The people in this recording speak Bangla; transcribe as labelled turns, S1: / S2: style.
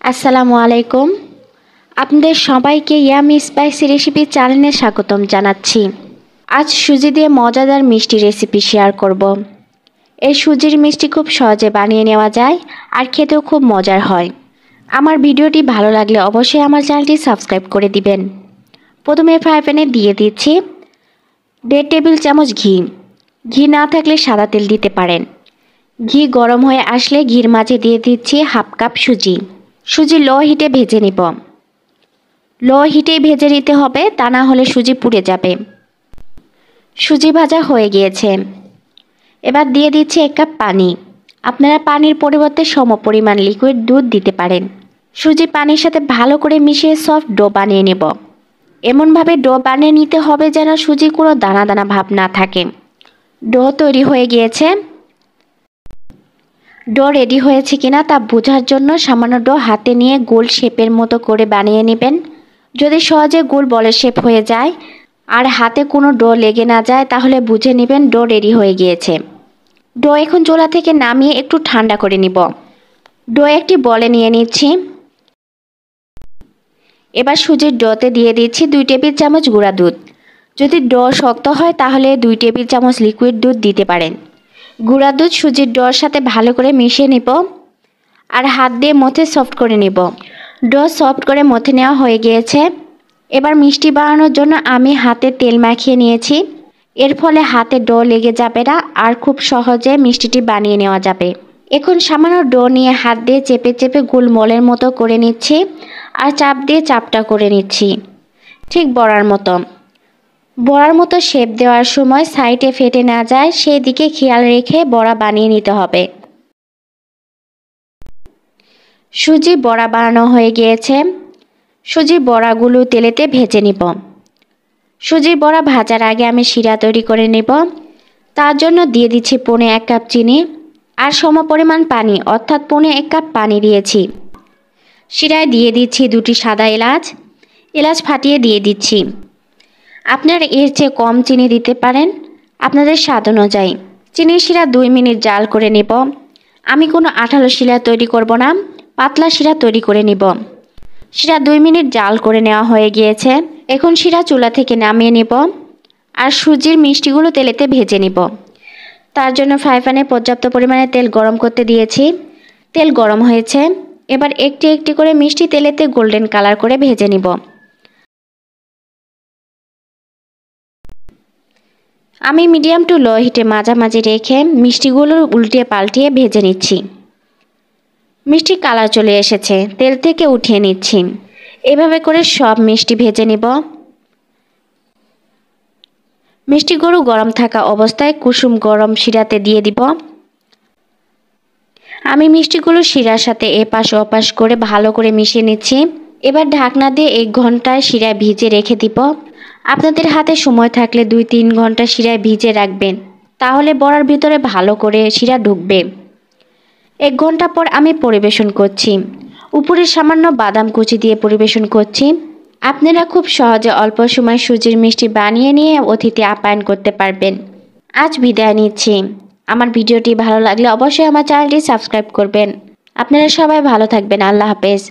S1: আসসালামু আলাইকুম। আপনাদের সবাইকে ইয়ামি স্পাইসি রেসিপি চ্যানেলে স্বাগতম জানাচ্ছি। আজ সুজি দিয়ে মজাদার মিষ্টি রেসিপি শেয়ার করব। এই সুজির মিষ্টি খুব সহজে বানিয়ে নেওয়া যায় আর খেতেও খুব মজার হয়। আমার ভিডিওটি ভালো লাগলে অবশ্যই আমার চ্যানেলটি সাবস্ক্রাইব করে দিবেন। প্রথমে ফ্রাই প্যানে দিয়ে দিচ্ছি 1.5 টেবিল চামচ ঘি। ঘি না থাকলে সাদা তেল দিতে পারেন। ঘি গরম হয়ে আসলে ঘির মাঝে দিয়ে দিচ্ছি হাফ কাপ সুজি। সুজি লো হিটে ভেজে নিব। লো হিটেই ভেজে নিতে হবে, তা না হলে সুজি পুড়ে যাবে। সুজি ভাজা হয়ে গিয়েছে। এবার দিয়ে দিচ্ছি 1 কাপ পানি। আপনারা পানির পরিবর্তে সমপরিমাণ লিকুইড দুধ দিতে পারেন। সুজি পানির সাথে ভালো করে মিশিয়ে সফট ডো বানিয়ে নেব। এমনভাবে ডো বানিয়ে নিতে হবে যেন সুজি কোনো দানা দানা ভাব না থাকে। ডো তৈরি হয়ে গিয়েছে। ডো রেডি হয়েছে কিনা তা বোঝার জন্য সামান্য ডো হাতে নিয়ে গোল শেপের মতো করে বানিয়ে নেবেন। যদি সহজে গোল বলের শেপ হয়ে যায় আর হাতে কোনো ডো লেগে না যায় তাহলে বুঝে নেবেন ডো রেডি হয়ে গিয়েছে। ডো এখন চুলা থেকে নামিয়ে একটু ঠান্ডা করে নিব। ডো একটি বলে নিয়ে নিচ্ছি। এবার সুজির ডোতে দিয়ে দিচ্ছি 2 টেবিল চামচ গুঁড়া দুধ। যদি ডো শক্ত হয় তাহলে 2 টেবিল চামচ লিকুইড দুধ দিতে পারেন। গুঁড়া দুধ সুজির ডোর সাথে ভালো করে মিশিয়ে নিব আর হাত দিয়ে মথে সফট করে নিব। ডো সফট করে মথে নেওয়া হয়ে গিয়েছে। এবার মিষ্টি বানানোর জন্য আমি হাতে তেল মাখিয়ে নিয়েছি। এর ফলে হাতে ডো লেগে যাবে না আর খুব সহজে মিষ্টিটি বানিয়ে নেওয়া যাবে। এখন সামান্য ডো নিয়ে হাত দিয়ে চেপে চেপে গোল মোলের মতো করে নিচ্ছি আর চাপ দিয়ে চাপটা করে নিচ্ছি, ঠিক বড়ার মতো। বড়ার মতো শেপ দেওয়ার সময় সাইডে ফেটে না যায় সেই দিকে খেয়াল রেখে বড়া বানিয়ে নিতে হবে। সুজি বড়া বানানো হয়ে গিয়েছে। সুজির বড়াগুলো তেলেতে ভেজে নিব। সুজির বড়া ভাজার আগে আমি শিরা তৈরি করে নেব। তার জন্য দিয়ে দিচ্ছি 1.5 কাপ চিনি আর সমপরিমাণ পানি, অর্থাৎ 1.5 কাপ পানি দিয়েছি। শিরায় দিয়ে দিচ্ছি 2টি সাদা এলাচ। এলাচ ফাটিয়ে দিয়ে দিচ্ছি। আপনারা এর চেয়ে কম চিনি দিতে পারেন আপনাদের স্বাদ অনুযায়ী। চিনির শিরা 2 মিনিট জাল করে নেব। আমি কোনো আঠালো শিরা তৈরি করব না, পাতলা শিরা তৈরি করে নেব। শিরা 2 মিনিট জাল করে নেওয়া হয়ে গিয়েছে। এখন শিরা চুলা থেকে নামিয়ে নেব আর সুজির মিষ্টিগুলো তেলেতে ভেজে নেব। তার জন্য ফ্রাই প্যানে পর্যাপ্ত পরিমাণে তেল গরম করতে দিয়েছি। তেল গরম হয়েছে। এবার একটি একটি করে মিষ্টি তেলেতে গোল্ডেন কালার করে ভেজে নেব। আমি মিডিয়াম টু লো হিটে মাঝামাঝি রেখে মিষ্টিগুলো উল্টিয়ে পাল্টিয়ে ভেজে নিচ্ছি। মিষ্টি কালার চলে এসেছে, তেল থেকে উঠিয়ে নিচ্ছি। এভাবে করে সব মিষ্টি ভেজে নিব। মিষ্টিগুলো গরম থাকা অবস্থায় কুসুম গরম শিরাতে দিয়ে দিব। আমি মিষ্টিগুলো শিরার সাথে এপাশ ওপাশ করে ভালো করে মিশিয়ে নিচ্ছি। এবার ঢাকনা দিয়ে 1 ঘন্টায় শিরায় ভিজে রেখে দিব। আপনাদের হাতে সময় থাকলে 2-3 ঘন্টা শিরায় ভিজে রাখবেন, তাহলে বড়ার ভিতরে ভালো করে শিরা ঢুকবে। 1 ঘন্টা পর আমি পরিবেশন করছি। উপরে সামান্য বাদাম কুচি দিয়ে পরিবেশন করছি। আপনারা খুব সহজে অল্প সময় সুজির মিষ্টি বানিয়ে নিয়ে অতিথি আপ্যায়ন করতে পারবেন। আজ বিদায় নিচ্ছি। আমার ভিডিওটি ভালো লাগলে অবশ্যই আমার চ্যানেলটি সাবস্ক্রাইব করবেন। আপনারা সবাই ভালো থাকবেন। আল্লাহ হাফেজ।